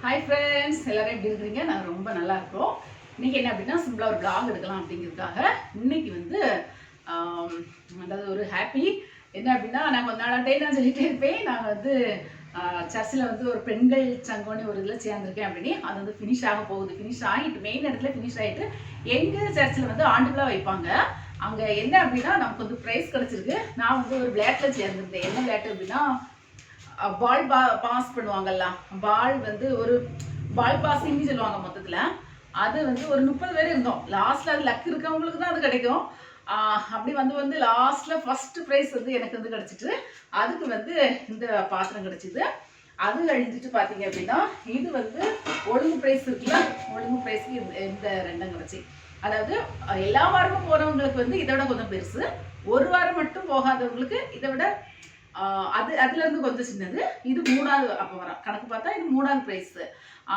Hi friends, எல்லாரும் எப்படி இருக்கிறீங்க? நான் ரொம்ப நல்லா இருக்கோம். இன்னைக்கு என்ன அப்படின்னா சிம்பிளாக ஒரு vlog எடுக்கலாம் அப்படிங்கிறதுக்காக இன்னைக்கு வந்து அதாவது ஒரு ஹாப்பி என்ன அப்படின்னா நான் கொஞ்ச நாளாட்டே நான் சொல்லிட்டே இருப்பேன். நான் வந்து சர்ச்சில் வந்து ஒரு பெண்கள் சங்கம்னு ஒரு இதில் சேர்ந்துருக்கேன் அப்படின்னு. அது வந்து ஃபினிஷ் ஆக போகுது. ஃபினிஷ் ஆகிட்டு மெயின் இடத்துல ஃபினிஷ் ஆகிட்டு எங்கள் சர்ச்சில் வந்து ஆண்டு விழா வைப்பாங்க. அங்கே என்ன அப்படின்னா நமக்கு வந்து ப்ரைஸ் கிடச்சிருக்கு. நான் வந்து ஒரு விளையாட்டில் சேர்ந்துருந்தேன். என்ன விளையாட்டு அப்படின்னா பால் பாஸ் பண்ணுவாங்கல்ல, பால் வந்து ஒரு பால் பாசிங்னு சொல்லுவாங்க மொத்தத்தில். அது வந்து ஒரு 30 பேர் இருந்தோம். லாஸ்ட்டில் அது லக் இருக்கவங்களுக்கு தான் அது கிடைக்கும். அப்படி வந்து லாஸ்ட்டில் ஃபஸ்ட்டு ப்ரைஸ் வந்து எனக்கு வந்து கிடச்சிட்டு அதுக்கு வந்து இந்த பாத்திரம் கிடச்சிது. அது அழிஞ்சிட்டு பார்த்தீங்க அப்படின்னா இது வந்து ஒழுங்கு ப்ரைஸ் இருக்குல்ல, ஒழுங்கு ப்ரைஸுக்கு இந்த ரெண்டும் கிடச்சி. அதாவது எல்லா வாரமும் போகிறவங்களுக்கு வந்து இதை விட கொஞ்சம் பெருசு, ஒரு வாரம் மட்டும் போகாதவங்களுக்கு இதை விட அதுல இருந்து கொஞ்சம் சின்னது. இது 3வது அப்போ வரும் கணக்கு பார்த்தா இது 3வது ப்ரைஸ்.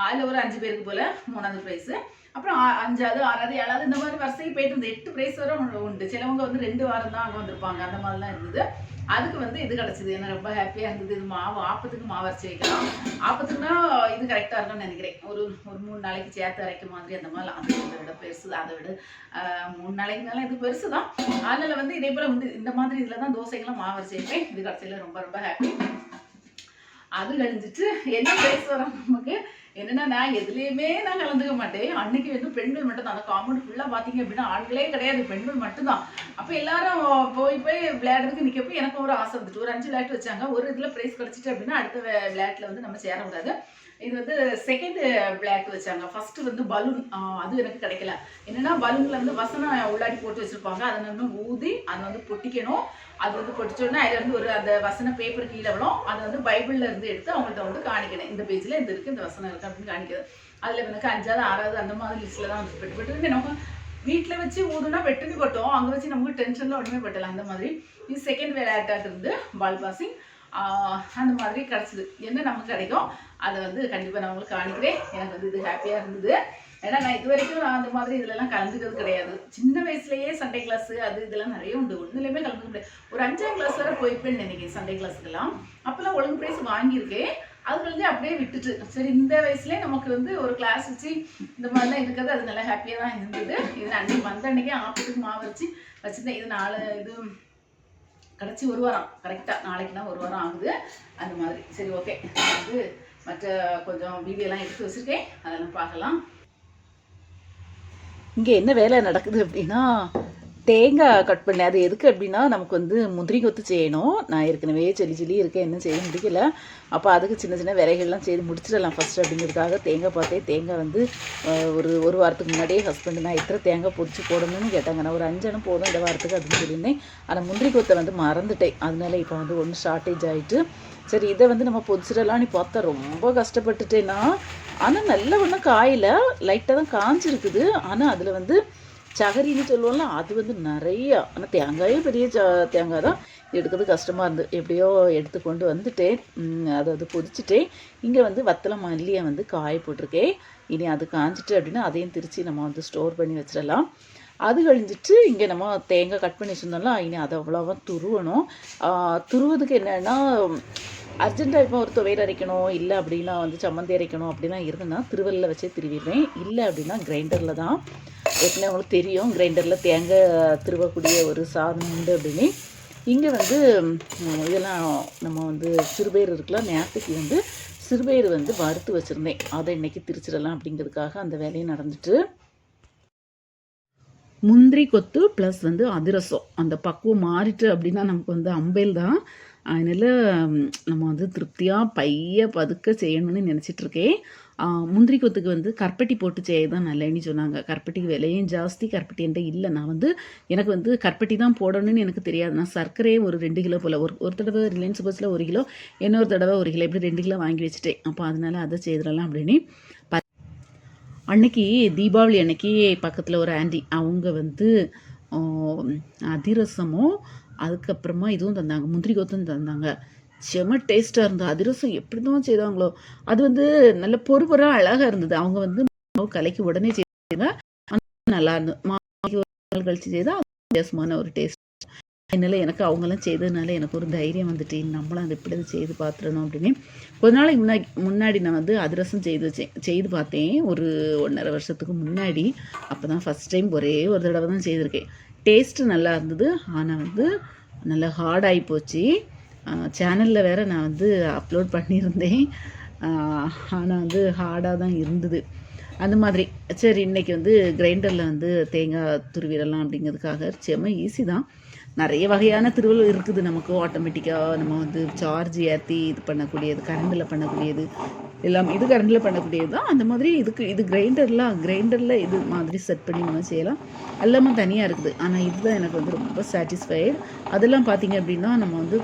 அதில் ஒரு 5 பேருக்கு போல 3வது ப்ரைஸ். அப்புறம் 5வது 6வது 7வது இந்த மாதிரி வரிசைக்கு போயிட்டு இருந்தது. 8 ப்ரைஸ் வரை உண்டு. சிலவங்க வந்து 2 வாரம் தான் அங்கே வந்திருப்பாங்க. அந்த மாதிரிலாம் இருந்தது. அதுக்கு வந்து இது கிடச்சிது. எனக்கு ரொம்ப ஹாப்பியாக இருந்தது. இது மாவு ஆப்பத்துக்கு மாவு அரைச்சி வைக்கலாம். ஆப்பத்துக்குன்னா இது கரெக்டாக இருக்கும்னு நினைக்கிறேன். ஒரு 3 நாளைக்கு சேர்த்து அரைக்க மாதிரி அந்த மாதிரிலாம். அது இதை விட பெருசு, அதை விட 3 நாளைக்குனால இது பெருசு தான். அதனால் வந்து இதே போல் வந்து இந்த மாதிரி இதில் தான் தோசைக்கெல்லாம் மாவு அரைச்சி வைப்பேன். இது கிடச்சதில் ரொம்ப ரொம்ப ஹாப்பி. அது கழிஞ்சிட்டு என்ன ப்ரைஸ் வரோம் நமக்கு என்னன்னா, நான் எதுலேயுமே நான் கலந்துக்க மாட்டேன். அன்னைக்கு வந்து பெண்கள் மட்டும் தான். அந்த காம்பவுண்ட் ஃபுல்லாக பார்த்தீங்க அப்படின்னா ஆண்களே கிடையாது, பெண்கள் மட்டும்தான். அப்போ எல்லாரும் போய் விளையாடுறதுக்கு நிற்கப்போ எனக்கு ஒரு ஆசை வந்துட்டு ஒரு 5 விளையாட்டு வச்சாங்க. ஒரு இதில் ப்ரைஸ் கிடச்சிட்டு அப்படின்னா அடுத்த விளையாட்டில் வந்து நம்ம சேரக்கூடாது. இது வந்து செகண்ட் விளையாட்டு வச்சாங்க. ஃபர்ஸ்ட் வந்து பலூன், அது எனக்கு கிடைக்கல. என்னன்னா பலூன்ல வந்து வசனம் உள்ளாடி போட்டு வச்சிருப்பாங்க. அதை நம்ம ஊதி அதை வந்து பொட்டிக்கணும். அது வந்து பொட்டிச்சோன்னா அதில் வந்து ஒரு அந்த வசன பேப்பர் கீழே விடும். அதை வந்து பைபிள்ல இருந்து எடுத்து அவங்கள்ட்ட வந்து காணிக்கணும். இந்த பேஜில் இந்த இருக்குது, இந்த வசனம் இருக்குது அப்படின்னு காணிக்கிறது. அதில் எனக்கு 5வது 6வது அந்த மாதிரி லிஸ்ட்டில் தான் வந்து பெட்டு நம்ம வீட்டில் வச்சு ஊதுனா வெட்டுன்னு கொட்டோம். அங்கே வச்சு நமக்கு டென்ஷனில் ஒன்றுமே பட்டலாம். அந்த மாதிரி இது செகண்ட் விளையாட்டாட்டு இருந்து பால் பாசிங் அந்த மாதிரி கிடச்சிது. என்ன நமக்கு கிடைக்கும் அதை வந்து கண்டிப்பாக நான் உங்களுக்கு காணிக்கிறேன். எனக்கு வந்து இது ஹாப்பியாக இருந்தது. ஏன்னா நான் இது வரைக்கும் நான் அந்த மாதிரி இதுலலாம் கலந்துக்கிறது கிடையாது. சின்ன வயசுலேயே சண்டே கிளாஸு அது இதெல்லாம் நிறைய உண்டு. ஒன்றுலையுமே கலந்துக்க முடியாது. ஒரு 5ஆம் கிளாஸ் வரை போயிருப்பேன்னு நினைக்கிறேன் சண்டே கிளாஸுக்கெல்லாம். அப்போல்லாம் ஒழுங்கு ப்ரைஸ் வாங்கியிருக்கேன். அது வந்து அப்படியே விட்டுட்டு சரி இந்த வயசுலேயே நமக்கு வந்து ஒரு கிளாஸ் வச்சு இந்த மாதிரிலாம் இருக்கிறது அது நல்லா ஹாப்பியாக தான் இருந்தது. இது அன்றைக்கி வந்த அன்றைக்கே ஆப்பத்துக்கு மாவு வச்சுருந்தேன். இது கடைசி ஒரு வாரம் கரெக்டாக நாளைக்குனா ஒரு வாரம் ஆகுது அந்த மாதிரி. சரி ஓகே, வந்து மற்ற கொஞ்சம் வீடியோலாம் எடுத்து வச்சுருக்கேன், அதெல்லாம் பார்க்கலாம். இங்கே என்ன வேலை நடக்குது அப்படின்னா தேங்காய் கட் பண்ணி அது எதுக்கு அப்படின்னா நமக்கு வந்து முந்திரி கொத்து செய்யணும். நான் ஏற்கனவே சொல்லி இருக்கேன், என்ன செய்ய முடியல. அப்போ அதுக்கு சின்ன சின்ன வேலைகள்லாம் செய்து முடிச்சிடலாம் ஃபஸ்ட்டு அப்படிங்கிறதுக்காக தேங்காய் பார்த்தேன். தேங்காய் வந்து ஒரு வாரத்துக்கு முன்னாடியே ஹஸ்பண்டு நான் எத்தனை தேங்காய் பொரிச்சு போடணும்னு கேட்டாங்க. நான் ஒரு 5 அணம் போதும் இந்த வாரத்துக்கு அப்படின்னு சொல்லியிருந்தேன். ஆனால் முந்திரி கொத்தை வந்து மறந்துட்டேன். அதனால இப்போ வந்து ஒன்று ஷார்ட்டேஜ் ஆகிட்டு சரி இதை வந்து நம்ம பொரிச்சிடலான்னு பார்த்தா ரொம்ப கஷ்டப்பட்டுட்டேன்னா. ஆனால் நல்ல ஒன்றும் காயில் லைட்டாக தான் காஞ்சிருக்குது. ஆனால் அதில் வந்து சகரின்னு சொல்லுவோம்ல அது வந்து நிறையா. ஆனால் தேங்காயும் பெரிய தேங்காய் தான், எடுக்கிறது கஷ்டமாக இருந்து எப்படியோ எடுத்து கொண்டு வந்துட்டேன். அதை வந்து பொதிச்சுட்டேன். இங்கே வந்து வத்தலை மல்லியை வந்து காய போட்டிருக்கேன். இனி அது காஞ்சிட்டு அப்படின்னா அதையும் திருச்சி நம்ம வந்து ஸ்டோர் பண்ணி வச்சிடலாம். அது கழிஞ்சிட்டு இங்கே நம்ம தேங்காய் கட் பண்ணி வச்சுருந்தோம்ல, இனி அதை அவ்வளோவா துருவணும். துருவதுக்கு என்னென்னா அர்ஜென்ட்டாக இப்போ ஒரு துவையல் அரைக்கணும், இல்லை அப்படின்னா வந்து சம்மந்தி அரைக்கணும் அப்படின்னா இருந்ததுன்னா திருவல்லில் வச்சே திருவிடுவேன். இல்லை அப்படின்னா கிரைண்டரில் தான். ஏற்கனவே உங்களுக்கு தெரியும் கிரைண்டரில் தேங்காய் திருவக்கூடிய ஒரு சாதனம் உண்டு அப்படின்னு. இங்கே வந்து இதெல்லாம் நம்ம வந்து சிறுபயிறு இருக்கலாம். நேரத்துக்கு வந்து சிறுபயிறு வந்து வறுத்து வச்சுருந்தேன். அதை இன்றைக்கி திரிச்சிடலாம் அப்படிங்கிறதுக்காக அந்த வேலையும் நடந்துட்டு முந்திரி கொத்து ப்ளஸ் வந்து அதிரசம் அந்த பக்குவம் மாறிட்டு அப்படின்னா நமக்கு வந்து அம்பேல் தான். அதனால் நம்ம வந்து திருப்தியாக பதுக்க செய்யணும்னு நினச்சிட்ருக்கேன். முந்திரி கொத்துக்கு வந்து கருப்பட்டி போட்டு செய்ய தான் நல்லேன்னு சொன்னாங்க. கருப்பட்டிக்கு விலையும் ஜாஸ்தி, கருப்பட்டி என்கிட்ட இல்லை. நான் வந்து எனக்கு வந்து கருப்பட்டி தான் போடணும்னு எனக்கு தெரியாது. நான் சர்க்கரையே ஒரு 2 கிலோ போல் ஒரு தடவை ரிலையன்ஸ் பஸ்ஸில் 1 கிலோ, இன்னொரு தடவை 1 கிலோ, இப்படி 2 கிலோ வாங்கி வச்சுட்டேன். அப்போ அதனால் அதை செய்திடலாம் அப்படின்னு. அன்னைக்கு தீபாவளி அன்னைக்கு பக்கத்தில் ஒரு ஆண்டி அவங்க வந்து அதிரசமும் அதுக்கப்புறமா இதுவும் தந்தாங்க, முந்திரி கொத்தும் தந்தாங்க. செம டேஸ்ட்டாக இருந்தது. அதிரசம் எப்படி தான் செய்தாங்களோ அது வந்து நல்ல பொறுப்பொறாக அழகாக இருந்தது. அவங்க வந்து மாவு கலைக்கு உடனே செய்தாங்க. நல்லா இருந்தது. மாவு கழிச்சு செய்தால் வித்தியாசமான ஒரு டேஸ்ட். அதனால் எனக்கு அவங்கெல்லாம் செய்ததுனால எனக்கு ஒரு தைரியம் வந்துட்டு நம்மளும் அதை எப்படி செய்து பார்த்துடணும் அப்படின்னு கொஞ்ச நாளைக்கு முன்னாடி நான் வந்து அதிரசம் செய்து பார்த்தேன் ஒரு 1.5 வருஷத்துக்கு முன்னாடி. அப்போ தான் ஃபஸ்ட் டைம் ஒரே ஒரு தடவை தான் செய்திருக்கேன். டேஸ்ட்டு நல்லா இருந்தது. ஆனால் வந்து நல்லா ஹார்டாகி போச்சு. சேனலில் வேறு நான் வந்து அப்லோட் பண்ணியிருந்தேன். ஆனால் வந்து ஹார்டாக தான் இருந்தது. அந்த மாதிரி சரி இன்றைக்கி வந்து கிரைண்டரில் வந்து தேங்காய் துருவிடலாம் அப்படிங்கிறதுக்காக செம்ம ஈஸி தான். நிறைய வகையான திருவள் இருக்குது நமக்கு. ஆட்டோமேட்டிக்காக நம்ம வந்து சார்ஜ் ஏற்றி இது பண்ணக்கூடியது, கரண்டில் பண்ணக்கூடியது எல்லாம். இது கரண்டில் பண்ணக்கூடியது தான். அந்த மாதிரி இது கிரைண்டரில் இது மாதிரி செட் பண்ணி நம்ம செய்யலாம். எல்லாமே தனியாக இருக்குது. ஆனால் இதுதான் எனக்கு வந்து ரொம்ப சாட்டிஸ்ஃபைடு. அதெல்லாம் பார்த்திங்க அப்படின்னா நம்ம வந்து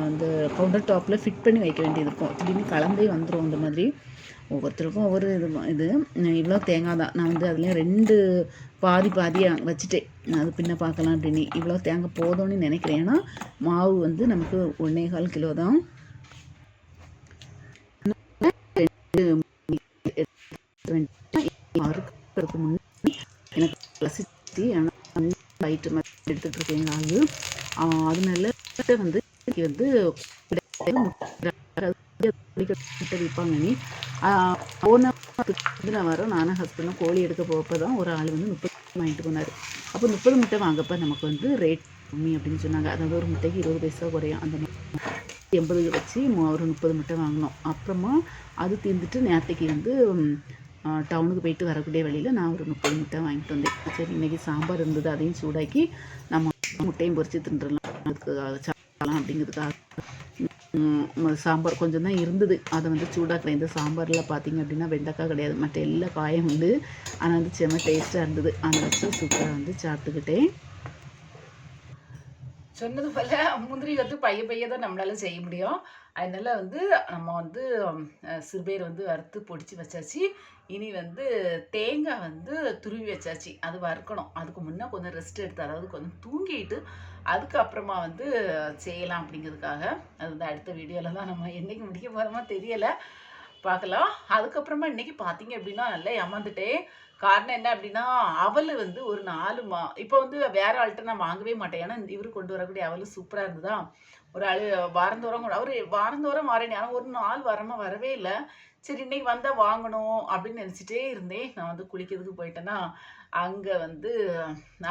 அந்த கவுண்டர் டாப்பில் ஃபிட் பண்ணி வைக்க வேண்டியது இருக்கும். திடீர்னு கலந்தே வந்துடும். அந்த மாதிரி ஒவ்வொருத்தருக்கும் ஒவ்வொரு இது இவ்வளோ தேங்காய் தான். நான் வந்து அதுலேயும் 2 பாதியாக வச்சுட்டேன். அது பின்ன பார்க்கலாம் அப்படின்னு. இவ்வளோ தேங்காய் போதும்னு நினைக்கிறேன். ஏன்னா மாவு வந்து நமக்கு 1.25 கிலோ தான். அறுக்கிறதுக்கு முன்னாடி எனக்கு ரசிச்சு வயிற்று மாதிரி எடுத்துகிட்டு இருக்கேன் ஆகு. அதனால வந்து விற்பாங்க. நீ வந்து நான் வரோம். நானும் ஹஸ்பண்டும் கோழி எடுக்க போகப்போ தான் ஒரு ஆள் வந்து 30 வாங்கிட்டு போனார். அப்போ 30 முட்டை வாங்கப்போ நமக்கு வந்து ரேட் கம்மி அப்படின்னு சொன்னாங்க. அதாவது ஒரு முட்டைக்கு 20 பைசா குறையும். அந்த மாதிரி 80 வச்சு ஒரு 30 முட்டை வாங்கினோம். அப்புறமா அது தீர்ந்துட்டு நேரத்தைக்கு வந்து டவுனுக்கு போயிட்டு வரக்கூடிய வழியில் நான் ஒரு 30 முட்டை வாங்கிட்டு வந்தேன். சரி இன்றைக்கி சாம்பார் இருந்தது, அதையும் சூடாக்கி நம்ம முட்டையும் பொரிச்சு தின்றுடலாம் அதுக்காக அப்படிங்கிறதுக்காக. சாம்பார் கொஞ்சம் தான் இருந்தது, அதை வந்து சூடாக்குறேன். இந்த சாம்பாரில் பார்த்திங்க அப்படின்னா வெண்டைக்காய் கிடையாது, மற்ற எல்லா காயும் உண்டு. ஆனால் வந்து செம்ம டேஸ்ட்டாக இருந்தது. அதை வச்சு சூப்பராக வந்து சாப்பிட்டுக்கிட்டேன். சொன்னது போல் முந்திரி வந்து பைய தான் நம்மளால் செய்ய முடியும். அதனால் வந்து நம்ம வந்து சிறுபேர் வந்து வறுத்து பொடிச்சு வச்சாச்சு. இனி வந்து தேங்காய் வந்து துருவி வச்சாச்சு. அது வறுக்கணும். அதுக்கு முன்னே கொஞ்சம் ரெஸ்ட் எடுத்து, அதாவது கொஞ்சம் தூங்கிட்டு அதுக்கப்புறமா வந்து செய்யலாம் அப்படிங்கிறதுக்காக. அது வந்து அடுத்த வீடியோவில் தான் நம்ம என்றைக்கு முடிக்க போகிறோமோ தெரியலை, பார்க்கலாம். அதுக்கப்புறமா இன்றைக்கி பார்த்திங்க அப்படின்னா நல்லா ஏமாந்துட்டேன். காரணம் என்ன அப்படின்னா அவல் வந்து ஒரு 4 இப்போ வந்து வேறு ஆள்கிட்ட நான் வாங்கவே மாட்டேன். ஏன்னா இவர் கொண்டு வரக்கூடிய அவல் சூப்பராக இருந்ததா. ஒரு ஆள் வாரந்தோறும் அவர் வாரந்தோறும் வரேன். ஆனால் ஒரு 4 வாரமாக வரவே இல்லை. சரி இன்றைக்கி வந்தால் வாங்கணும் அப்படின்னு நினச்சிட்டே இருந்தேன். நான் வந்து குளிக்கிறதுக்கு போயிட்டேன்னா அங்கே வந்து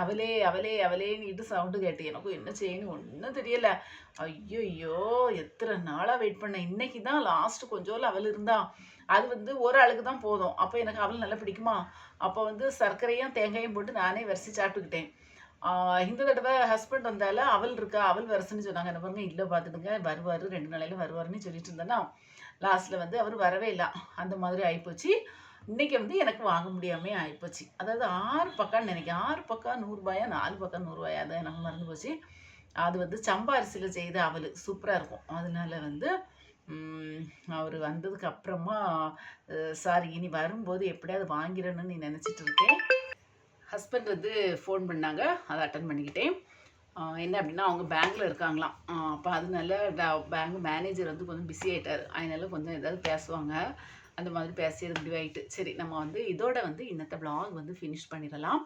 அவளே அவளே அவளேன்னு சவுண்டு கேட்டேன். எனக்கும் என்ன செய்யணும் ஒன்றும் தெரியலை. ஐயோ எத்தனை நாளாக வெயிட் பண்ணேன். இன்றைக்கி தான் லாஸ்ட்டு கொஞ்சோல அவள் இருந்தா. அது வந்து ஒரு ஆளுக்கு தான் போதும். அப்போ எனக்கு அவள் நல்லா பிடிக்குமா. அப்போ வந்து சர்க்கரையும் தேங்காயும் போட்டு நானே வரிசை சாப்பிட்டுக்கிட்டேன். இந்த தடவை ஹஸ்பண்ட் வந்தால அவள் இருக்கா, அவள் வரசுன்னு சொன்னாங்க. என்ன பாருங்க, இல்லை பார்த்துடுங்க வருவார், 2 நாளையில் வருவார்னு சொல்லிட்டு இருந்தேன்னா லாஸ்ட்டில் வந்து அவர் வரவே இல்லை. அந்த மாதிரி ஆகிப்போச்சு. இன்றைக்கி வந்து எனக்கு வாங்க முடியாமல் ஆகிப்போச்சு. அதாவது 6 பக்கான்னு நினைக்கிறேன். 6 பக்கா 100 ரூபாயா, 4 பக்கா 100 ரூபாயா, அதை எனக்கு மறந்து போச்சு. அது வந்து சம்பா அரிசியில் செய்த அவல் சூப்பராக இருக்கும். அதனால வந்து அவர் வந்ததுக்கு அப்புறமா சாரி இனி வரும்போது எப்படியாவது வாங்கிடணும்னு நீ நினச்சிட்டு இருக்கேன். ஹஸ்பண்ட் வந்து ஃபோன் பண்ணாங்க, அதை அட்டன் பண்ணிக்கிட்டேன். என்ன அப்படின்னா அவங்க பேங்க்கில் இருக்காங்களாம். அப்போ அதனால பேங்க் மேனேஜர் வந்து கொஞ்சம் பிஸி ஆகிட்டார். அதனால கொஞ்சம் ஏதாவது பேசுவாங்க. அந்த மாதிரி பேசியது முடிவாயிட்டு. சரி நம்ம வந்து இதோட வந்து இன்னத்த வ்ளாக் வந்து ஃபினிஷ் பண்ணிடலாம்.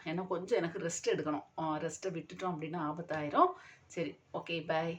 ஏன்னா கொஞ்சம் எனக்கு ரெஸ்ட் எடுக்கணும். ரெஸ்ட்டை விட்டுட்டோம் அப்படின்னா ஆபத்தாயிரும். சரி ஓகே பாய்.